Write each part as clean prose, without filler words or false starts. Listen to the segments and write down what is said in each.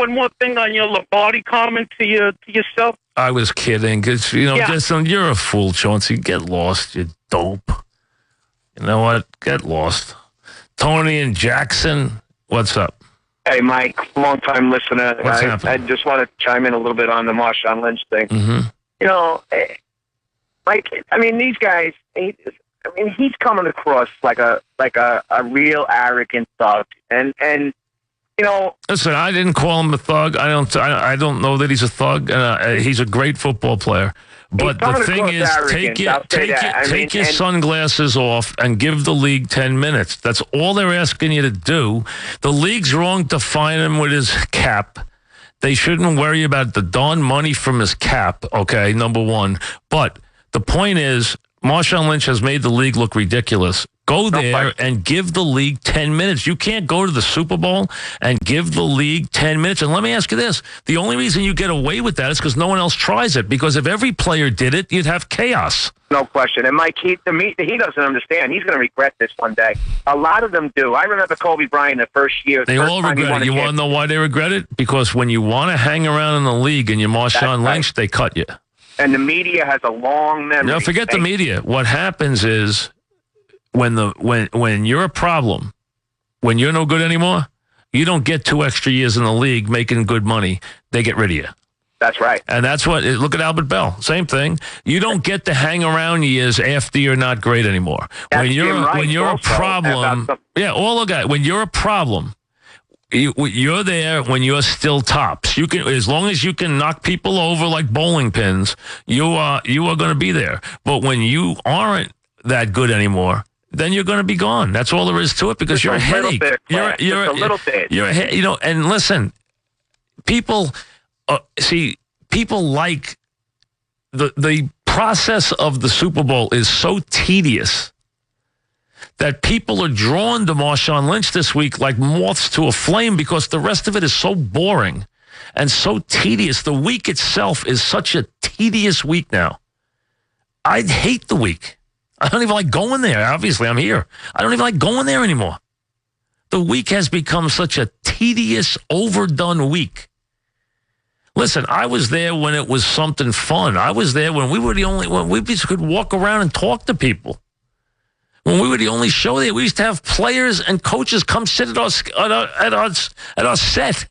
one more thing on your Lombardi comment to yourself. I was kidding. Cause, listen, you're a fool, Chauncey. Get lost, you dope. You know what? Get lost. Tony and Jackson, what's up? Hey, Mike, long-time listener. What's happening? I just want to chime in a little bit on the Marshawn Lynch thing. Mm-hmm. Mike, I mean, these guys, he's coming across like a real arrogant thug. And listen, I didn't call him a thug. I don't know that he's a thug. He's a great football player. But the thing is, take your sunglasses off and give the league 10 minutes. That's all they're asking you to do. The league's wrong to fine him with his cap. They shouldn't worry about the darn money from his cap, okay, number one. But the point is, Marshawn Lynch has made the league look ridiculous. Go there and give the league 10 minutes. You can't go to the Super Bowl and give the league 10 minutes. And let me ask you this. The only reason you get away with that is because no one else tries it. Because if every player did it, you'd have chaos. No question. And Mike, he doesn't understand. He's going to regret this one day. A lot of them do. I remember Kobe Bryant the first year. They all regret it. You want to know why they regret it? Because when you want to hang around in the league and you're Marshawn Lynch, they cut you. And the media has a long memory. No, forget the media. What happens is when you're a problem, when you're no good anymore, you don't get 2 extra years in the league making good money. They get rid of you. That's right. And that's what, look at Albert Bell. Same thing. You don't get to hang around years after you're not great anymore. When you're a problem, when you're a problem, you're there when you're still tops. You can, as long as you can knock people over like bowling pins, you are going to be there. But when you aren't that good anymore, then you're going to be gone. That's all there is to it, because you're a headache. You're a little bit. And listen, people like the process of the Super Bowl is so tedious that people are drawn to Marshawn Lynch this week like moths to a flame, because the rest of it is so boring and so tedious. The week itself is such a tedious week now. I hate the week. I don't even like going there. Obviously, I'm here. I don't even like going there anymore. The week has become such a tedious, overdone week. Listen, I was there when it was something fun. I was there when we just could walk around and talk to people. When we were the only show there, we used to have players and coaches come sit at our set.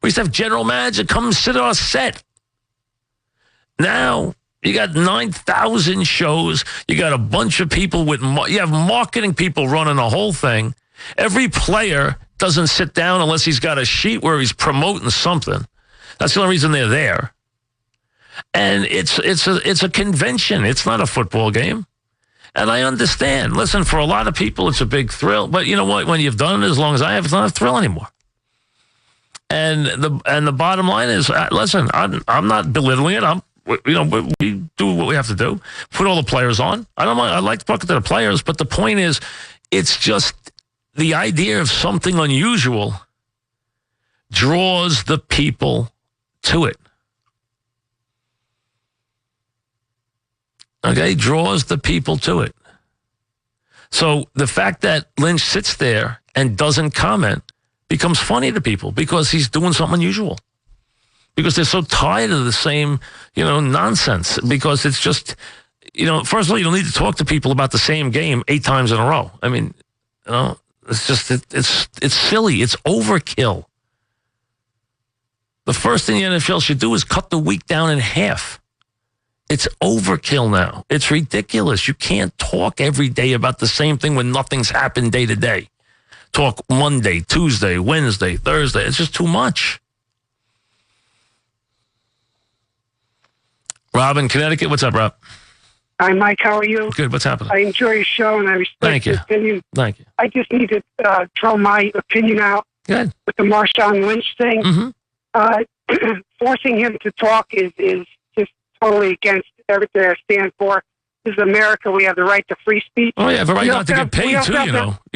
We used to have general manager come sit at our set. Now, you got 9,000 shows. You got a bunch of people you have marketing people running the whole thing. Every player doesn't sit down unless he's got a sheet where he's promoting something. That's the only reason they're there. And it's a convention. It's not a football game. And I understand. Listen, for a lot of people, it's a big thrill. But you know what? When you've done it as long as I have, it's not a thrill anymore. And the bottom line is, listen, I'm not belittling it. We do what we have to do. Put all the players on. I like talking to the players, but the point is, it's just the idea of something unusual draws the people to it. Okay, draws the people to it. So the fact that Lynch sits there and doesn't comment becomes funny to people, because he's doing something unusual. Because they're so tired of the same, nonsense. Because it's just, first of all, you don't need to talk to people about the same game 8 times in a row. I mean, it's just, it's silly. It's overkill. The first thing the NFL should do is cut the week down in half. It's overkill now. It's ridiculous. You can't talk every day about the same thing when nothing's happened day to day. Talk Monday, Tuesday, Wednesday, Thursday. It's just too much. Rob in Connecticut. What's up, Rob? Hi, Mike. How are you? Good. What's happening? I enjoy your show, and I respect your opinion. Thank you. I just need to throw my opinion out. Good. With the Marshawn Lynch thing. Mm-hmm. Forcing him to talk is just totally against everything I stand for. This is America. We have the right to free speech. Oh, yeah, have a right not to get paid, too, You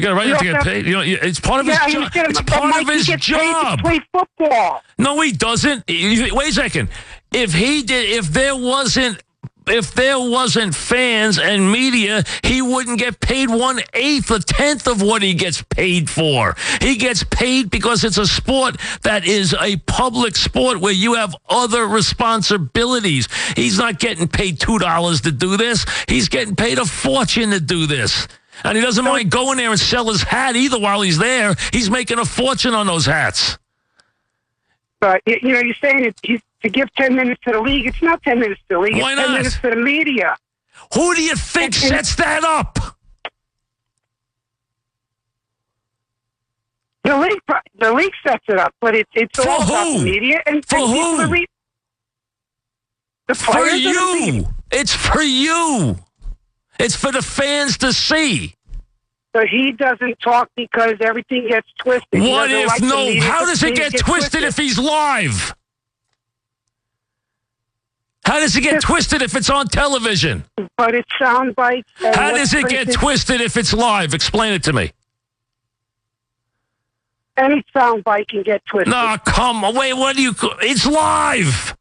got a right not to get paid. It's part of his job. It's part of his job. To play football. No, he doesn't. Wait a second. If there wasn't there wasn't fans and media, he wouldn't get paid 1/8, 1/10 of what he gets paid for. He gets paid because it's a sport that is a public sport where you have other responsibilities. He's not getting paid $2 to do this. He's getting paid a fortune to do this. And he doesn't mind going there and sell his hat either while he's there. He's making a fortune on those hats. But, you're saying to give 10 minutes to the league. It's not 10 minutes to the league. Why it's 10 not? minutes to the media. Who do you think sets that up? The league sets it up, but it's all about the media. And For who? The for players. you. It's for you. It's for the fans to see. But he doesn't talk because everything gets twisted. What if no? How does it get twisted if he's live? How does it get twisted if it's on television? But it's sound bites. How does it get twisted if it's live? Explain it to me. Any sound bite can get twisted. No, come on. Wait, what do you... It's live.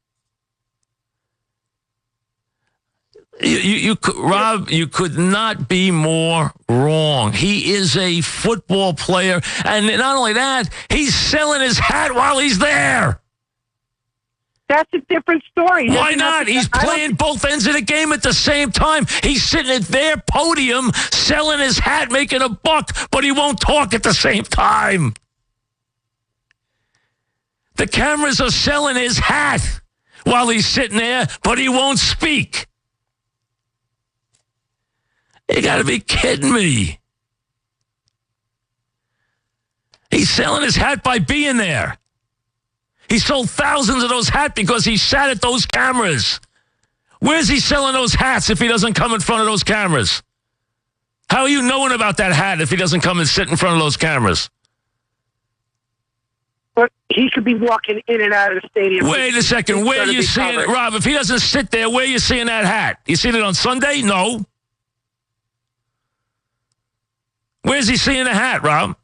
Rob, you could not be more wrong. He is a football player. And not only that, he's selling his hat while he's there. That's a different story. Why not? He's playing both ends of the game at the same time. He's sitting at their podium selling his hat, making a buck, but he won't talk at the same time. The cameras are selling his hat while he's sitting there, but he won't speak. You got to be kidding me. He's selling his hat by being there. He sold thousands of those hats because he sat at those cameras. Where's he selling those hats if he doesn't come in front of those cameras? How are you knowing about that hat if he doesn't come and sit in front of those cameras? But he could be walking in and out of the stadium. Wait a second. Where are you seeing it? Rob, if he doesn't sit there, where are you seeing that hat? You seen it on Sunday? No. Where's he seeing the hat, Rob?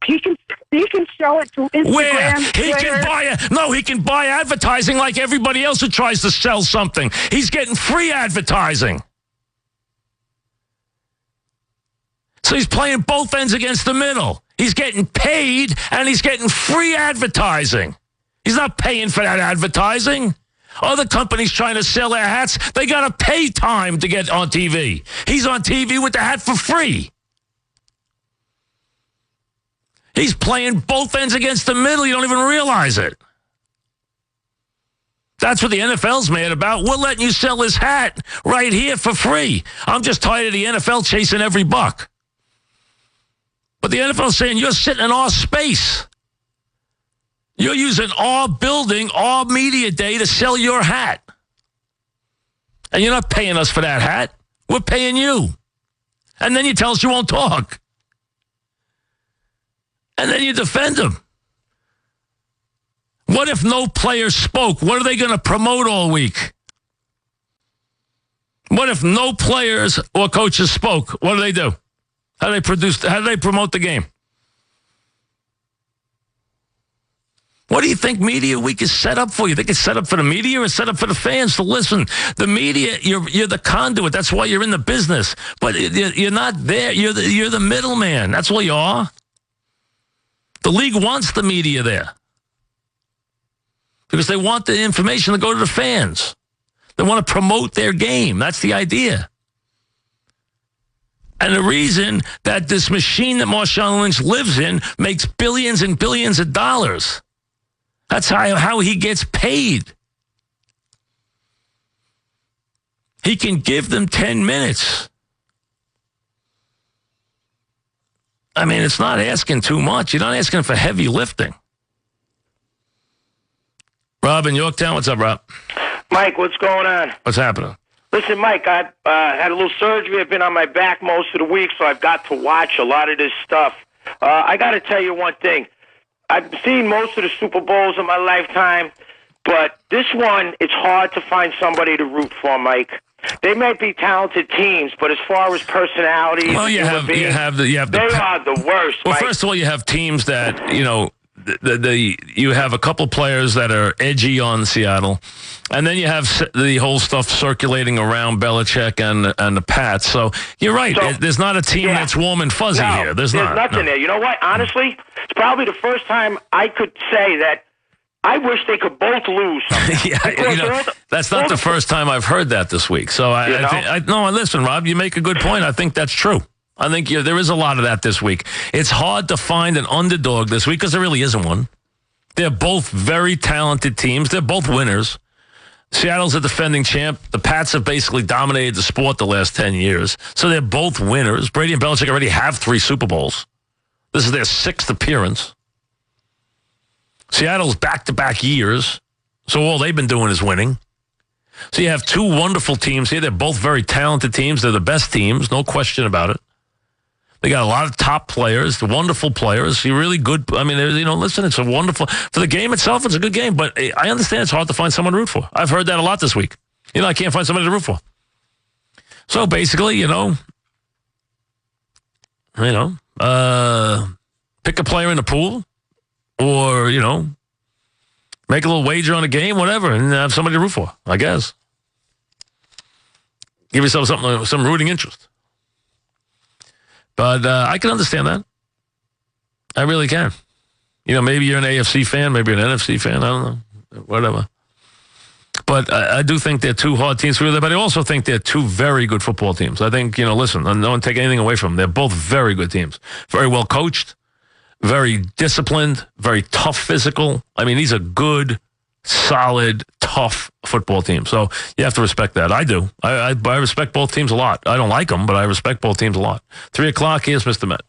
He can sell it to Instagram. Where? He Twitter. he can buy advertising like everybody else who tries to sell something. He's getting free advertising. So he's playing both ends against the middle. He's getting paid and he's getting free advertising. He's not paying for that advertising. Other companies trying to sell their hats, they got to pay time to get on TV. He's on TV with the hat for free. He's playing both ends against the middle. You don't even realize it. That's what the NFL's mad about. We're letting you sell his hat right here for free. I'm just tired of the NFL chasing every buck. But the NFL's saying you're sitting in our space. You're using our building, our media day to sell your hat. And you're not paying us for that hat. We're paying you. And then you tell us you won't talk. And then you defend him. What if no players spoke? What are they going to promote all week? What if no players or coaches spoke? What do? How do they promote the game? What do you think Media Week is set up for? You think it's set up for the media or set up for the fans to listen? The media, you're the conduit. That's why you're in the business. But you're not there. You're the middleman. That's what you are. The league wants the media there because they want the information to go to the fans. They want to promote their game. That's the idea. And the reason that this machine that Marshawn Lynch lives in makes billions and billions of dollars. That's how he gets paid. He can give them 10 minutes. I mean, it's not asking too much. You're not asking for heavy lifting. Rob in Yorktown, what's up, Rob? Mike, what's going on? What's happening? Listen, Mike, I had a little surgery. I've been on my back most of the week, so I've got to watch a lot of this stuff. I got to tell you one thing. I've seen most of the Super Bowls in my lifetime, but this one, it's hard to find somebody to root for, Mike. They might be talented teams, but as far as personalities, well, you have the they are the worst. Well, Mike. first of all, you have teams that you have a couple players that are edgy on Seattle, and then you have the whole stuff circulating around Belichick and the Pats. So you're right. So, there's not a team that's warm and fuzzy here. There's nothing there. You know what? Honestly, it's probably the first time I could say that I wish they could both lose. That's not the first time I've heard that this week. So listen, Rob, you make a good point. I think that's true. I think there is a lot of that this week. It's hard to find an underdog this week because there really isn't one. They're both very talented teams. They're both winners. Seattle's a defending champ. The Pats have basically dominated the sport the last 10 years. So they're both winners. Brady and Belichick already have 3 Super Bowls. This is their 6th appearance. Seattle's back-to-back years. So all they've been doing is winning. So you have 2 wonderful teams here. They're both very talented teams. They're the best teams, no question about it. They got a lot of top players, wonderful players. You're really good. I mean, listen, it's a wonderful, for the game itself, it's a good game, but I understand it's hard to find someone to root for. I've heard that a lot this week. I can't find somebody to root for. So basically, pick a player in the pool or, make a little wager on a game, whatever, and have somebody to root for, I guess. Give yourself some rooting interest. But I can understand that. I really can. Maybe you're an AFC fan, maybe you're an NFC fan. I don't know. Whatever. But I do think they're 2 hard teams for you, but I also think they're 2 very good football teams. I think, listen, I don't take anything away from them. They're both very good teams. Very well coached, very disciplined, very tough physical. I mean, these are good, solid, tough football teams. So you have to respect that. I do. I respect both teams a lot. I don't like them, but I respect both teams a lot. 3 o'clock, here's Mr. Met.